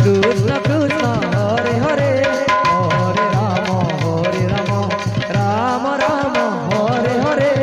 Krishna Krishna Hare Hare Hare Ram Ram Ram Hare Hare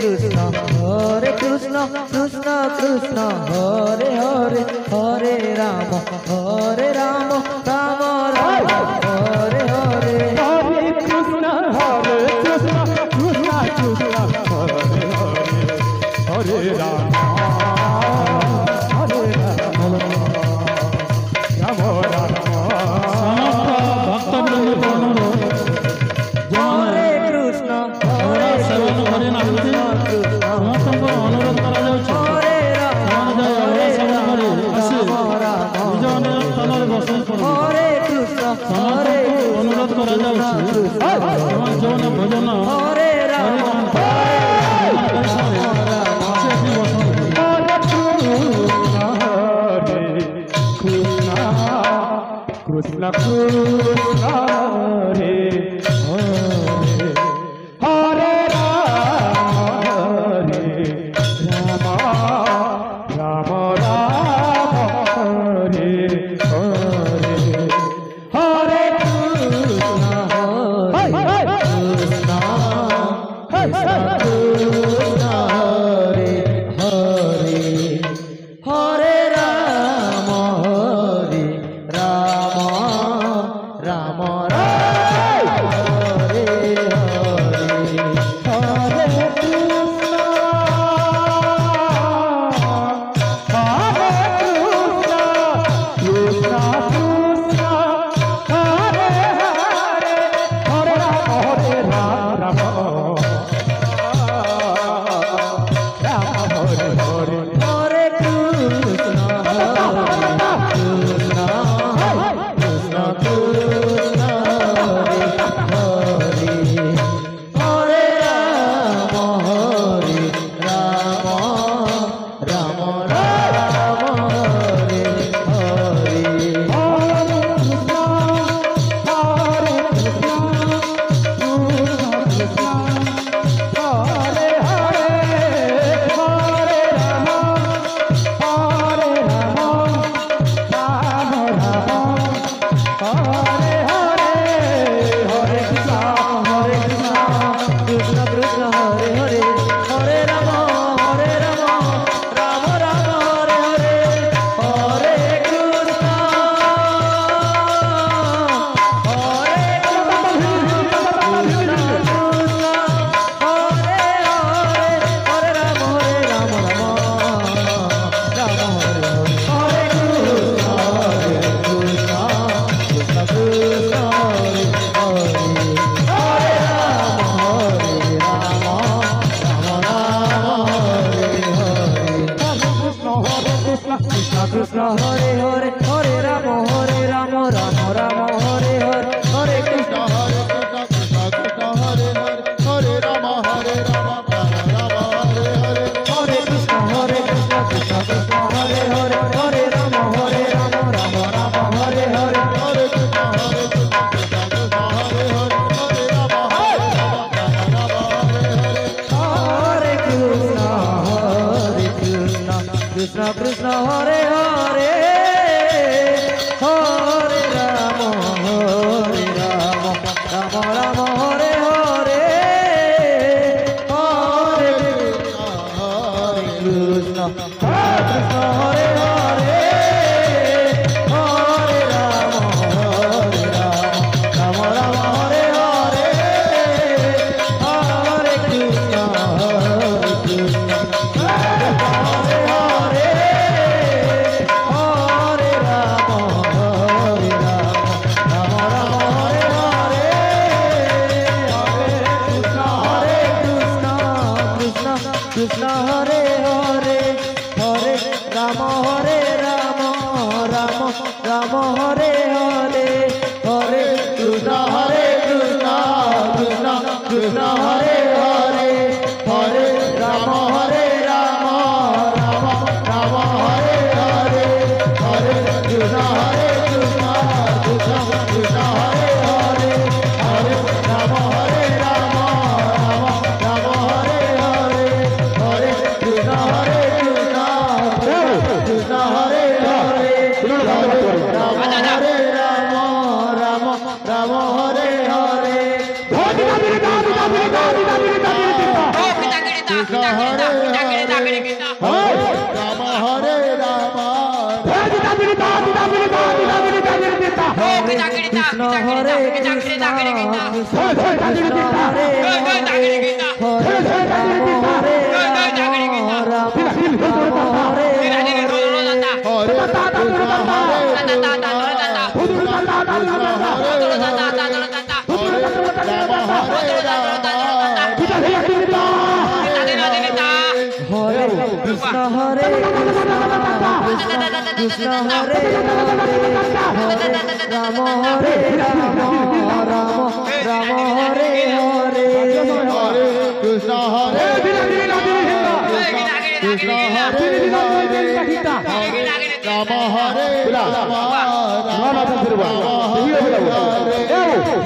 Krishna, Hare Krishna, Krishna Krishna, Hare Hare, Hare Rama, Hare Rama, Rama Rama, Hare Hare, Hare Krishna, Krishna Krishna, Hare Hare, Hare Rama, Rama Rama, Hare Hare. Hare Krishna, Krishna Krishna, Hare Hare, Hare Rama. অনুরোধ করা যাচ্ছে যৌন ভোজন হরে Ram Krishna Krishna Hare Hare Hare Rama Rama Rama Hare Hare Hare Krishna Krishna Krishna Hare Hare Hare Rama Rama Hare Hare Krishna Krishna Hare Hare Hare Ram Ram Ram Hare Hare Hare Krishna Krishna Hare Hare Hare Ram Ram Ram Hare Hare Hare Krishna Krishna Hare Hare Hare Ram Ram Ram Hare Hare Hare Krishna Krishna Krishna Hare Hare Hare Ram Ram Ram Hare Hare Hare Krishna Krishna Krishna Hare Hare Hare Ram Ram Ram Hare Hare Hare Krishna Krishna Krishna Hare Hare Hare Ram Ram Ram Hare Hare Hare Krishna Krishna Hare Hare Ram হরে রাম রাম রাম হরে হরে রাম হরে রাম কৃষ্ণ হরে কৃষ্ণ কৃষ্ণ হরে হরে হরে রাম হরে রাম হরে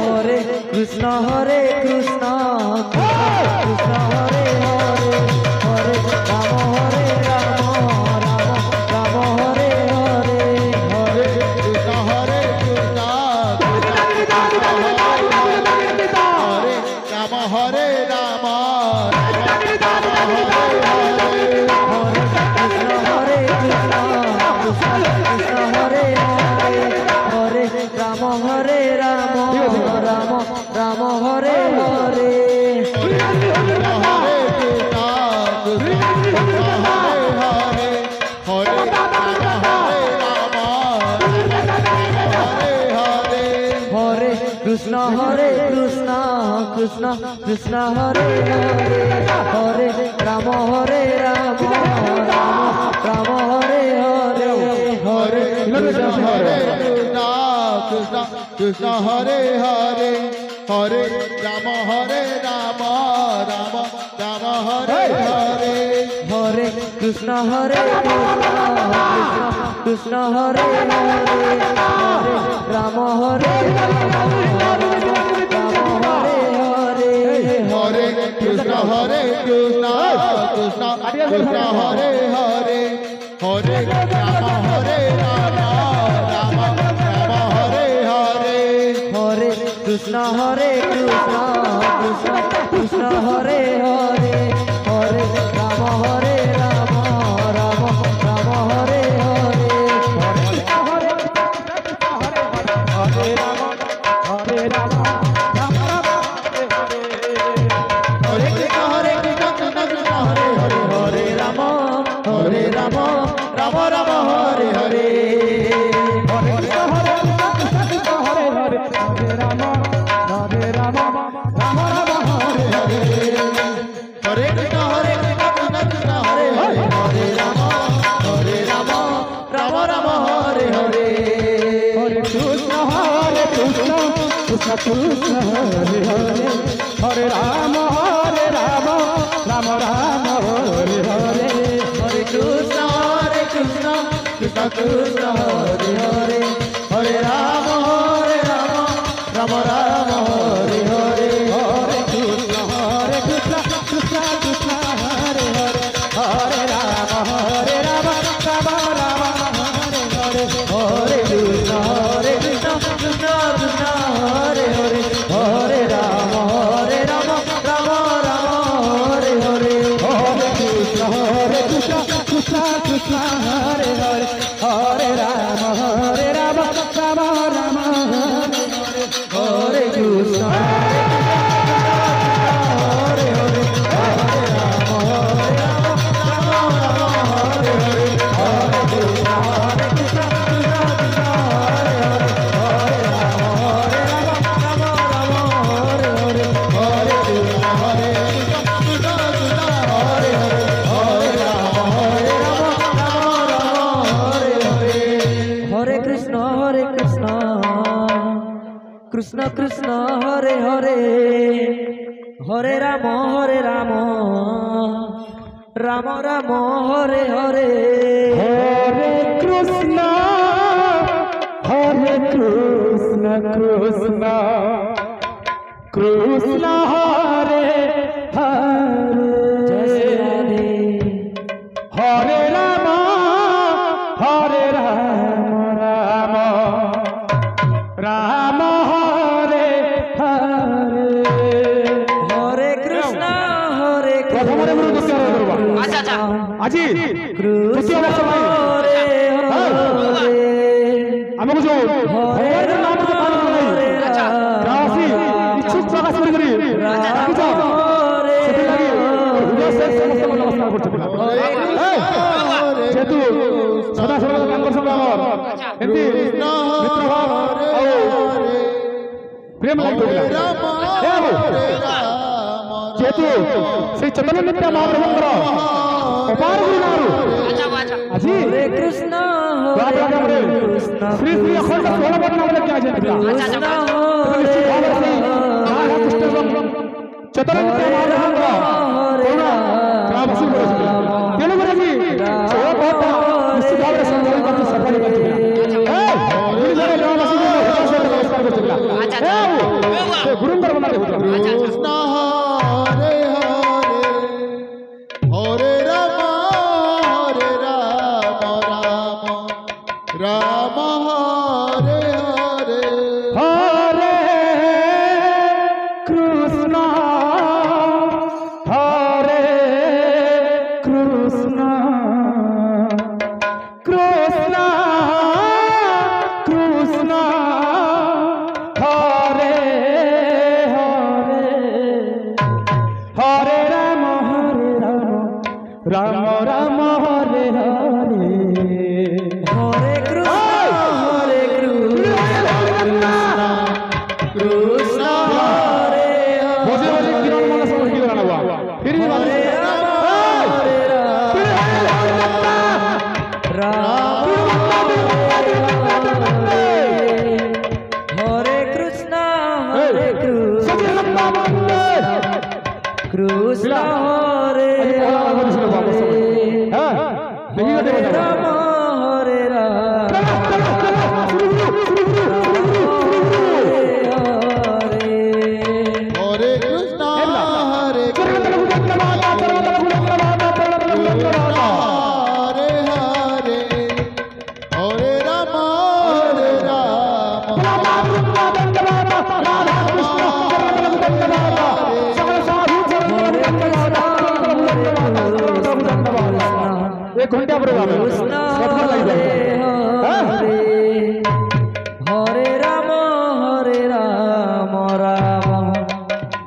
হরে কৃষ্ণ হরে কৃষ্ণ কৃষ্ণ হরে হরে হরে রাম হরে রাম রাম হরে হরে হরে কৃষ্ণ হরে কৃষ্ণ হরে রাম হরে রাম হরে কৃষ্ণ হরে কৃষ্ণ কৃষ্ণ হরে হরে হরে রাম হরে রাম রাম হরে হরে হরে কৃষ্ণ হরে কৃষ্ণ হরে রাম হরে রাম হরে কৃষ্ণ হরে কৃষ্ণ কৃষ্ণ হরে হরে হরে রাম হরে রাম রাম হরে হরে হরে কৃষ্ণ হরে কৃষ্ণ কৃষ্ণ কৃষ্ণ হরে হরে হরে রাম হরে রাম রাম হরে হরে হরে কৃষ্ণ হরে কৃষ্ণ কৃষ্ণ কৃষ্ণ হরে হরে হরে রাম রাম রাম হরে হরে হরে কৃষ্ণ হরে কৃষ্ণ কৃষ্ণ হরে হরে হরে রাম হরে রাম হরে হরে হরে কৃষ্ণ হরে কৃষ্ণ কৃষ্ণ কৃষ্ণ হরে হরে হরে রাম রাম রাম হরে হরে হরে কৃষ্ণ হরে কৃষ্ণ কৃষ্ণ কৃষ্ণ হরে হরে হরে রাম হরে রাম রাম হরে হরে হরে কৃষ্ণ হরে কৃষ্ণ কৃষ্ণ কৃষ্ণ হরে হরে হরে রাম রাম রাম হরে হরে হরে কৃষ্ণ হরে কৃষ্ণ কৃষ্ণ কৃষ্ণ হরে হরে হরে রাম রাম রাম হরে হরে হরে কৃষ্ণ কৃষ্ণ কৃষ্ণ হরে হরে হরে রাম রাম রাম হরে হরে হরে কৃষ্ণ কৃষ্ণ কৃষ্ণ হরে হরে হরে রাম রাম রাম হরে হরে হরে কৃষ্ণ কৃষ্ণ কৃষ্ণ হরে হরে হরে রাম कृष्ण हरे हरे हरे राम राम राम हरे हरे हरे कृष्ण कृष्ण कृष्ण हरे हरे जय श्री राधे हरे राम राम राम हरे हरे हरे कृष्ण प्रथमरे गुरु दक्षिण करबा আজি कृष्ण हरे हरे ଆମକୁ ଯୋଉ ଭଗବାନର ନାମ ତ ପାଳନ ନାହିଁ ରାଶି ଇଚ୍ଛୁକ ପ୍ରକାଶ କରି ଡାକିଛ ସେଥିଲାଗି ହୃଦୟ ସେ ସମସ୍ତଙ୍କୁ ନମସ୍କାର କରୁଛୁ ଯେହେତୁ ସଦା ସର୍ବଦା ତାଙ୍କ ସଙ୍ଗେ ଆମର ଏମିତି ମିତ୍ର ଭାବ ଆଉ ପ୍ରେମ ଲାଗିଥିଲା ଯେହେତୁ ଶ୍ରୀ ଚୈତନ୍ୟ ନିତ୍ୟ ମହାପ୍ରଭୁଙ୍କର ଅପାର ଗୁରୁନାରୁ আজি हरे कृष्ण श्री श्री अखंड 16 वर्णन में क्या जाता चतुर्थ राम हरे हरे हरे कृष्ण कृष्ण कृष्ण कृष्ण हरे हरे हरे राम राम राम हरे हरे हरे कृष्ण हरे बजे बजे किरण मन समझ के गाना हुआ फिर हरे राम हरे कृष्ण कृष्ण हरे हरे राम हरे राम हरे कृष्ण हरे हरे हरे हरे राम एक घंटा प्रोग्राम है सफर लग जाएगा हरे राम राम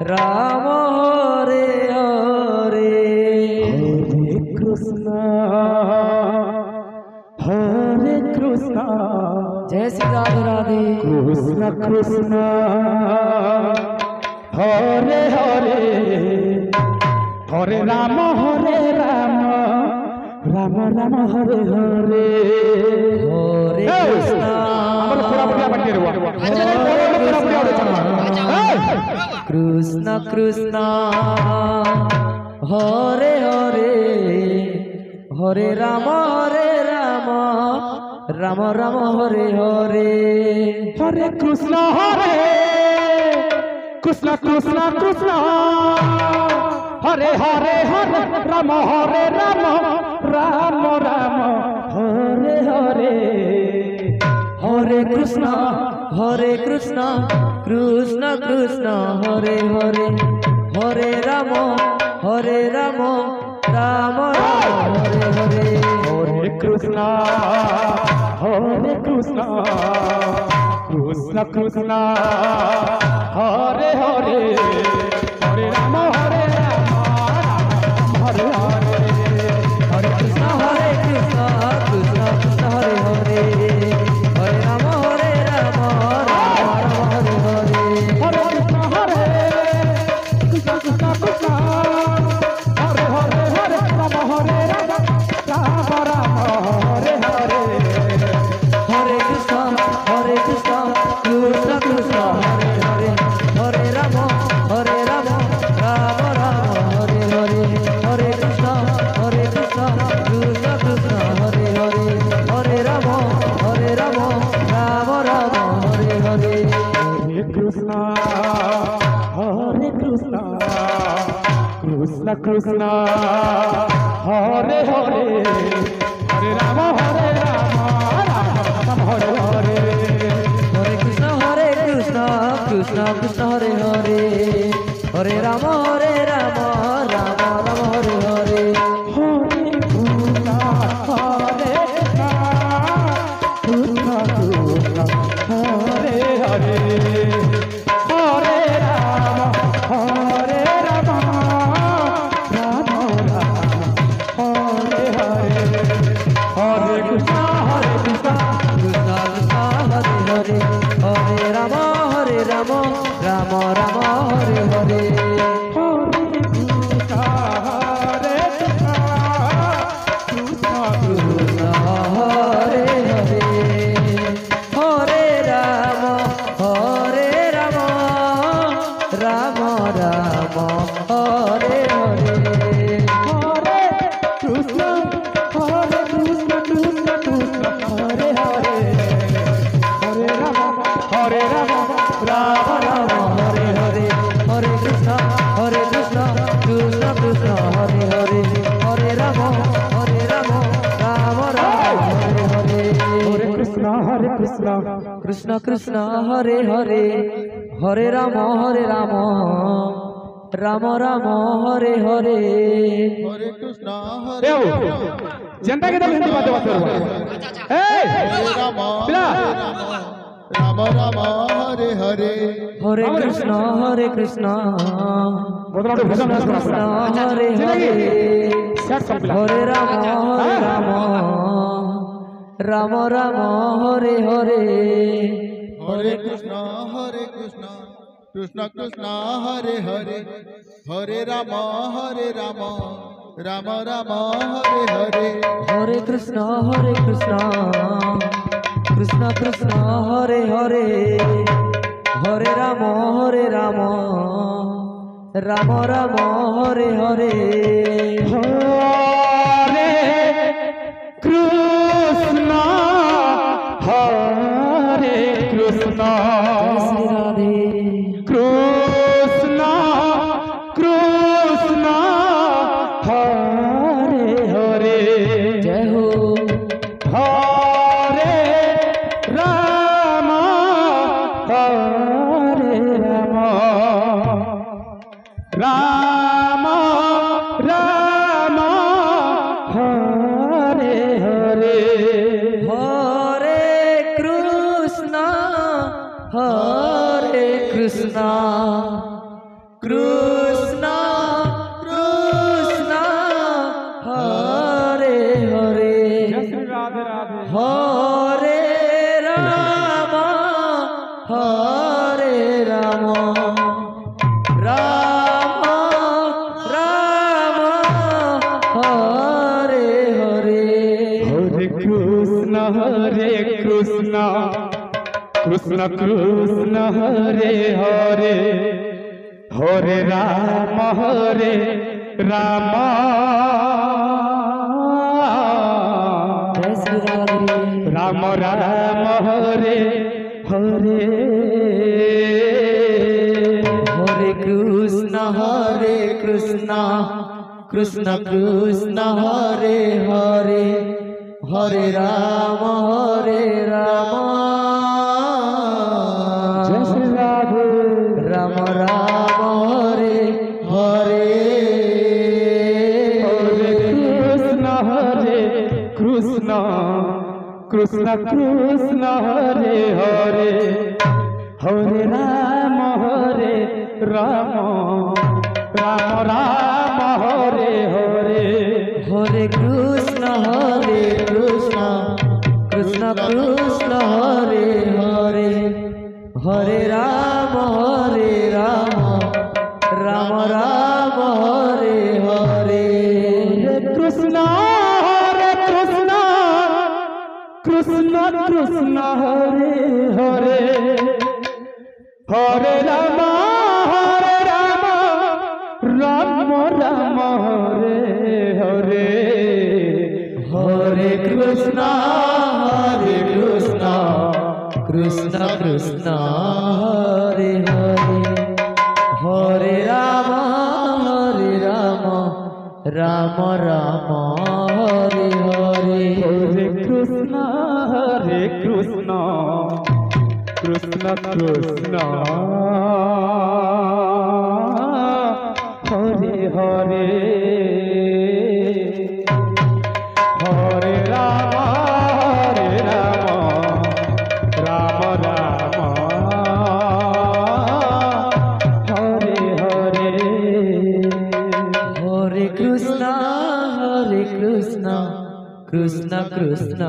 राम हरे हरे हरे कृष्ण जय श्री राधे राधे कृष्ण कृष्ण हरे हरे हरे राम राम राम हरे हरे हरे कृष्ण ଆମର ପୁରା ବଢିଆ ପାଟି ରୁଆ कृष्ण कृष्ण हरे हरे हरे राम राम राम हरे हरे हरे कृष्ण कृष्ण कृष्ण कृष्ण हरे हरे राम राम राम हरे हरे हरे कृष्ण कृष्ण कृष्ण हरे हरे हरे राम राम राम हरे हरे हरे कृष्ण कृष्ण कृष्ण हरे हरे हरे राम हरे हरे हरे कृष्ण कृष्ण कृष्ण हरे हरे हरे राम राम राम हरे हरे हरे कृष्ण कृष्ण कृष्ण कृष्ण हरे हरे राम राम हरे हरे हरे कृष्ण कृष्ण कृष्ण कृष्ण हरे কৃষ্ণ কৃষ্ণ হরে হরে হরে রাম রাম হরে হরে হরে কৃষ্ণ কৃষ্ণ কৃষ্ণ হরে হরে হরে রাম রাম রাম হরে হরে হরে কৃষ্ণ হরে কৃষ্ণ কৃষ্ণ হরে হরে হরে রাম রাম রাম হরে হরে হরে কৃষ্ণ কৃষ্ণ কৃষ্ণ হরে হরে হরে রাম রাম রাম হরে হরে কৃষ্ণ হরে হরে হরে রাম রাম রাম হরে হরে কৃষ্ণ কৃষ্ণ কৃষ্ণ কৃষ্ণ হরে হরে হরে রাম রাম রাম হরে হরে হরে কৃষ্ণ কৃষ্ণ কৃষ্ণ হরে হরে হরে রাম রাম রাম হরে হরে হরে কৃষ্ণ কৃষ্ণ কৃষ্ণ হরে হরে হরে রাম রাম রাম হরে হরে হরে কৃষ্ণ হরে এও জনতা কে তো হিন্দি বাতে বাতে এই রাম পিলা রাম রাম হরে হরে হরে কৃষ্ণ বদরা তো ভীষণ কৃষ্ণ হরে হরে সেট সব পিলা হরে রাম রাম রাম হরে হরে হরে কৃষ্ণ কৃষ্ণ কৃষ্ণ হরে হরে হরে রাম রাম রাম হরে হরে হরে কৃষ্ণ কৃষ্ণ কৃষ্ণ হরে হরে হরে রাম রাম রাম হরে হরে হরে কৃষ্ণ হরে কৃষ্ণ শ্রী রাধে কৃষ্ণ কৃষ্ণ হরে হরে জয় হো হরে রাম হরে রাম রাম রাম হরে হরে হরে কৃষ্ণ কৃষ্ণ কৃষ্ণ হরে হরে রাধে রাধে হরে রাম রাম রাম হরে হরে হরে কৃষ্ণ কৃষ্ণ কৃষ্ণ হরে হরে হরে রাম রাম জয় শ্রী রাধে রাম রাম হরে হরে হরে কৃষ্ণ কৃষ্ণ কৃষ্ণ হরে হরে হরে রাম জয় শ্রী রাধে রাম রাম হরে হরে হরে কৃষ্ণ কৃষ্ণ কৃষ্ণ হরে হরে হরে রাম রাম রাম হরে হরে হরে কৃষ্ণ কৃষ্ণ কৃষ্ণ হরে হরে হরে রাম রাম রাম হরে হরে কৃষ্ণ কৃষ্ণ কৃষ্ণ হরে হরে হরে রাম রাম রাম হরে হরে হরে কৃষ্ণ কৃষ্ণ কৃষ্ণ হরে হরে হরে রাম রাম রাম হরে হরে হরে কৃষ্ণ কৃষ্ণ কৃষ্ণ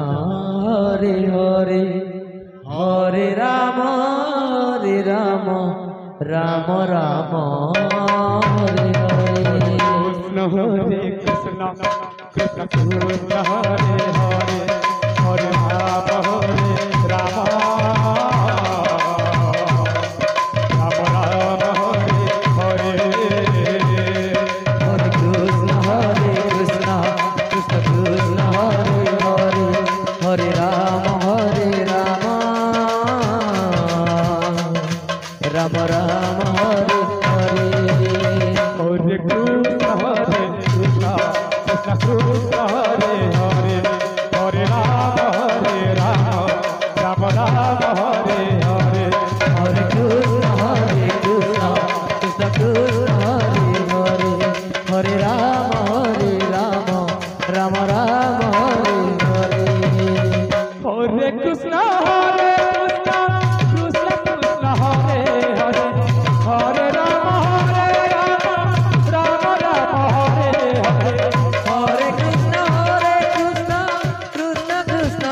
হরে হরে হরে রাম রাম রাম হরে হরে হরে কৃষ্ণ কৃষ্ণ কৃষ্ণ হরে হরে হরে রাম রাম রাম হরে হরে কৃষ্ণ হরে কৃষ্ণ কৃষ্ণ কৃষ্ণ হরে হরে হরে রাম রাম রাম রাম হরে হরে হরে কৃষ্ণ কৃষ্ণ কৃষ্ণ হরে হরে হরে রাম রাম রাম হরে হরে হরে কৃষ্ণ কৃষ্ণ কৃষ্ণ কৃষ্ণ হরে হরে হরে রাম রাম রাম হরে হরে হরে কৃষ্ণ কৃষ্ণ কৃষ্ণ হরে হরে হরে রাম রাম রাম হরে হরে হরে কৃষ্ণ কৃষ্ণ কৃষ্ণ কৃষ্ণ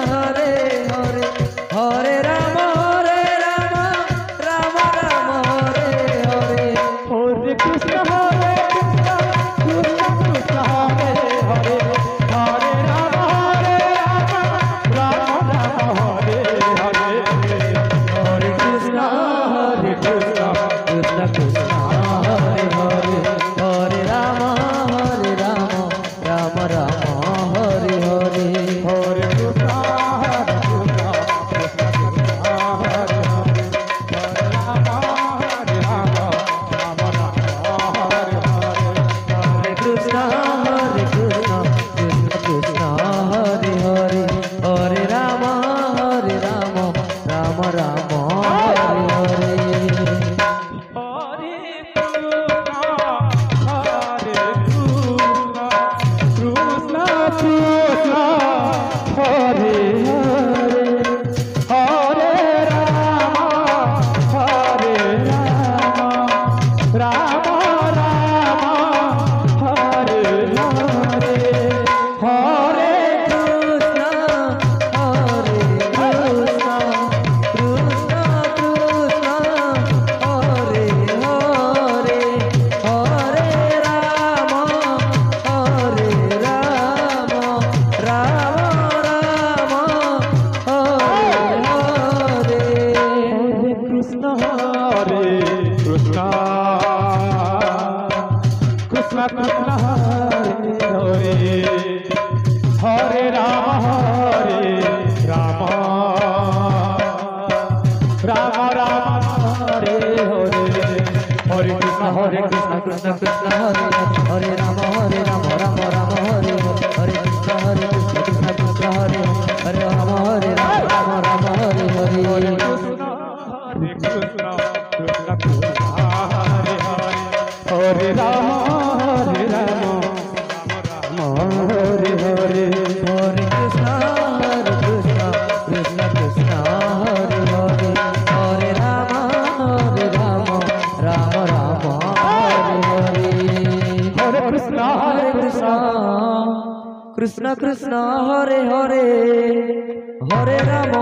হরে হরে হরে রাম রাম রাম হরে হরে হরে কৃষ্ণ কৃষ্ণ কৃষ্ণ হরে হরে হরে রাম রাম রাম হরে হরে হরে কৃষ্ণ কৃষ্ণ কৃষ্ণ কৃষ্ণ হরে হরে হরে রাম রাম রাম হরে হরে হরে কৃষ্ণ কৃষ্ণ কৃষ্ণ হরে হরে হরে রাম রাম রাম হরে হরে হরে কৃষ্ণ হরে কৃষ্ণ কৃষ্ণ কৃষ্ণ হরে হরে হরে রাম রাম রাম হরে হরে हरे राम राम राम हरे हरे हरे कृष्ण कृष्ण कृष्ण हरे राम राम राम हरे हरे कृष्ण कृष्ण हरे हरे राम राम हरे हरे हरे कृष्ण कृष्ण कृष्ण हरे हरे हरे राम हरे हरे हरे कृष्ण कृष्ण कृष्ण हरे हरे हरे राम राम राम हरे हरे हरे कृष्ण कृष्ण कृष्ण हरे हरे हरे राम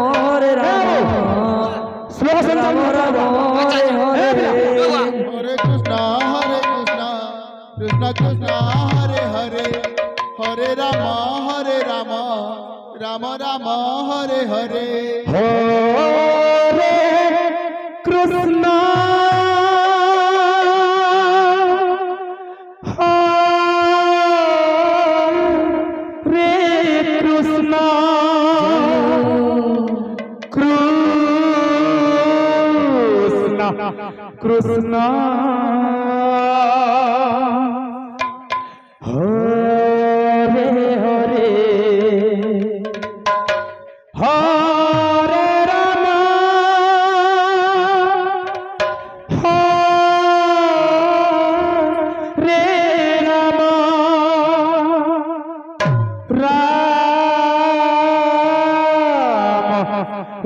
श्लोक राम राम हरे हरे हरे कृष्णा कृष्ण कृष्ण हरे हरे हरे राम राम राम हरे हरे हरे कृष्ण कृष्ण कृष्ण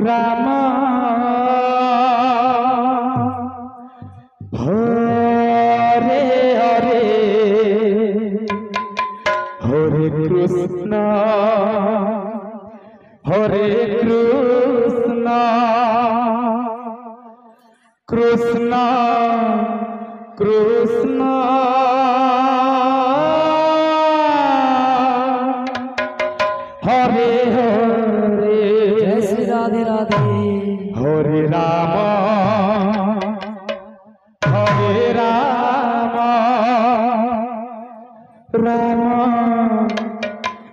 राम हरे हरे हरे कृष्ण कृष्ण कृष्ण हरे हरे जय श्री राधे राधे हरे राम राम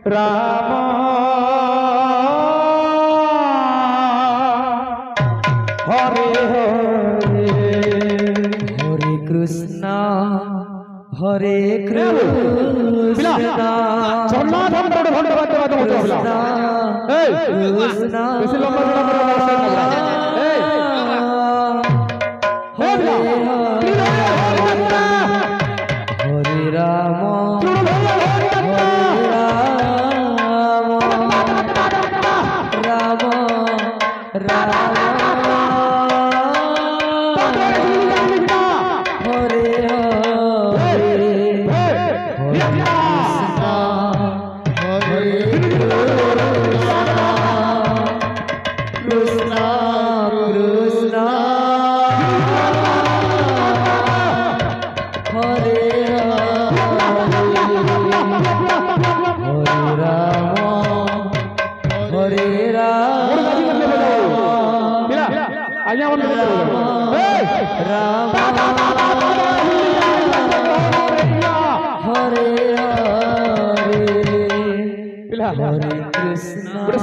राम हरे हरे हरे कृष्णा हरे कृष्णा জন্মাধন বড় ধন্যবাদ দেওয়া মতো হলো এই कृष्णा বেশি লম্বা জোড়া করে ব্যবস্থা না এই हरे राम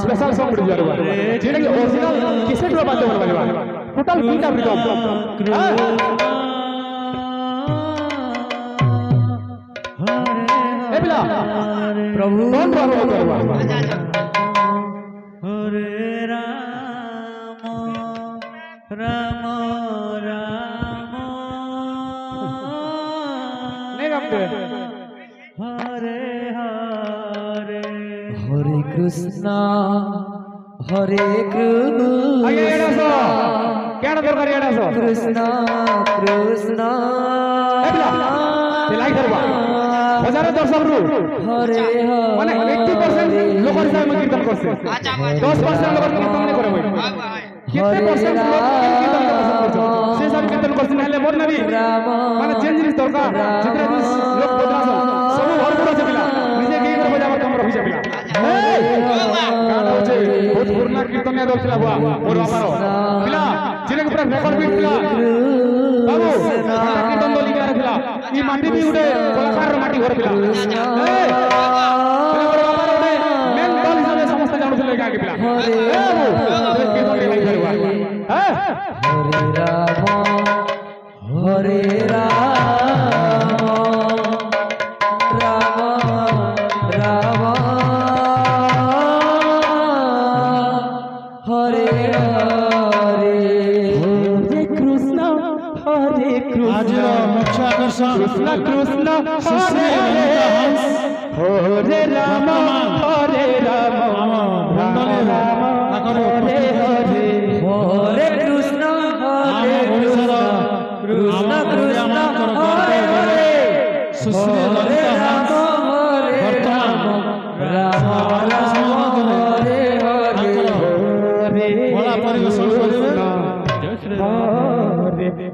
स्पेशल सॉन्ग बड़ी जरूर है जेड़ा कि ओरिजिनल कैसेट रो बात होने वाली बात टोटल बीट आप रिकॉर्ड ए बिला प्रभु कौन प्रभु करवा हरे राम राम राम नहीं गमते हरे हरे हरे कृष्णा हरे आगे एड़ा सो क्या ना दरकार एड़ा सो कृष्णा कृष्णा ए बिला लाइक करवा हजारों दर्शक रु हरे মানে 80% লোক হিসাবে কীর্তন করছে 10% লোক কীর্তন नहीं করে ভাই कितने परसेंट लोग कीर्तन को पसंद करते हैं से सब कीर्तन करते हैं बोल नबी माने चेंज जिनिस दरकार जितने दिन लोग बदला सब भरपूर আছে पिला নিজে কি করে বজাবার তোমরা হইছে পিলা গানা হচ্ছে বহুত পুরনা কীর্তনে দলছিলা বুয়া মোর বাবারো পিলা जिने के पूरा रेकॉर्ड भी पिला बाबू কীর্তন দল লিখা রাখলা এই মাটি भी উঠে কলাকার মাটি ঘর পিলা মোর বাবারো মেন দল হিসাবে সমস্ত জানুছিলে আগে পিলা বাবু কীর্তন লিখা করবা হ্যাঁ हरे राम राम राम हरे हरे हरे कृष्ण आज मुख्य आकर्षण कृष्ण कृष्ण हरे हरे राम हरे राम राम राम हरे हरे हरे कृष्ण हरे कृष्ण कृष्ण कृष्ण हरे हरे हरे राम हरे राम राम राम हरे हरे बड़ा परिवेशन करिवे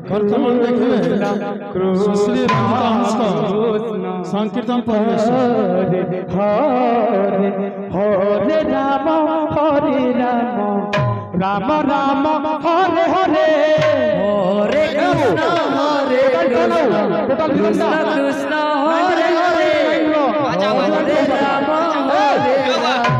कर्तमान देखिए सुश्री रंजिता हंसक संकीर्तन परिवेश हरे हरे राम राम राम हरे हरे हरे कृष्ण हरे कृष्ण कृष्ण कृष्ण हरे हरे हरे राम हरे राम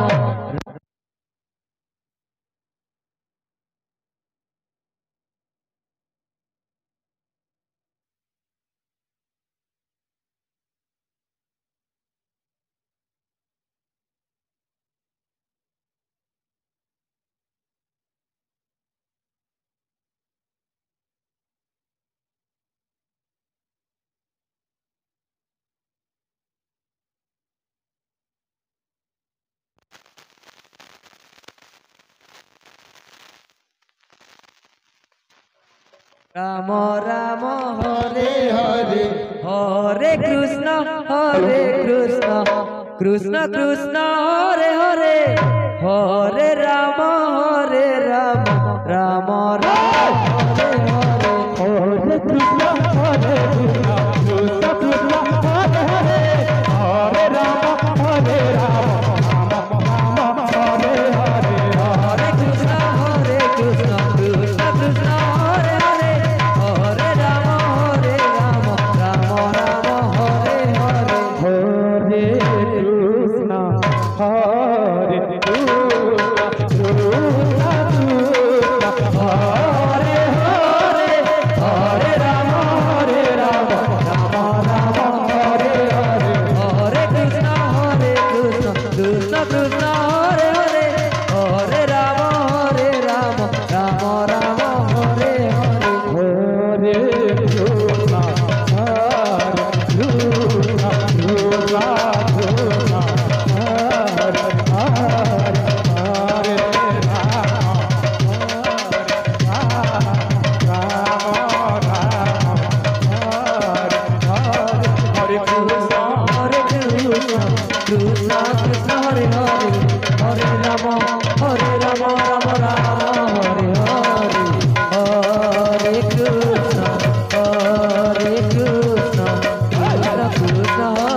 রাম রাম হরে হরে হরে কৃষ্ণ কৃষ্ণ কৃষ্ণ হরে হরে হরে রাম রাম রাম হরে হরে হরে কৃষ্ণ হরে কৃষ্ণ কৃষ্ণ কৃষ্ণ হরে হরে হরে রাম হরে রাম রাম রাম হরে হরে হরে কৃষ্ণ কৃষ্ণ কৃষ্ণ হরে হরে হরে রাম রাম রাম হরে হরে হরে কৃষ্ণ হরে কৃষ্ণ হরে হরে হরে রাম রাম রাম হরে হরে হরে কৃষ্ণ কৃষ্ণ কৃষ্ণ হরে হরে হরে রাম রাম রাম হরে হরে হরে কৃষ্ণ হরে কৃষ্ণ কৃষ্ণ কৃষ্ণ হরে হরে হরে হরে কৃষ্ণ কৃষ্ণ কৃষ্ণ হরে হরে হরে রাম রাম রাম হরে হরে হরে কৃষ্ণ কৃষ্ণ কৃষ্ণ হরে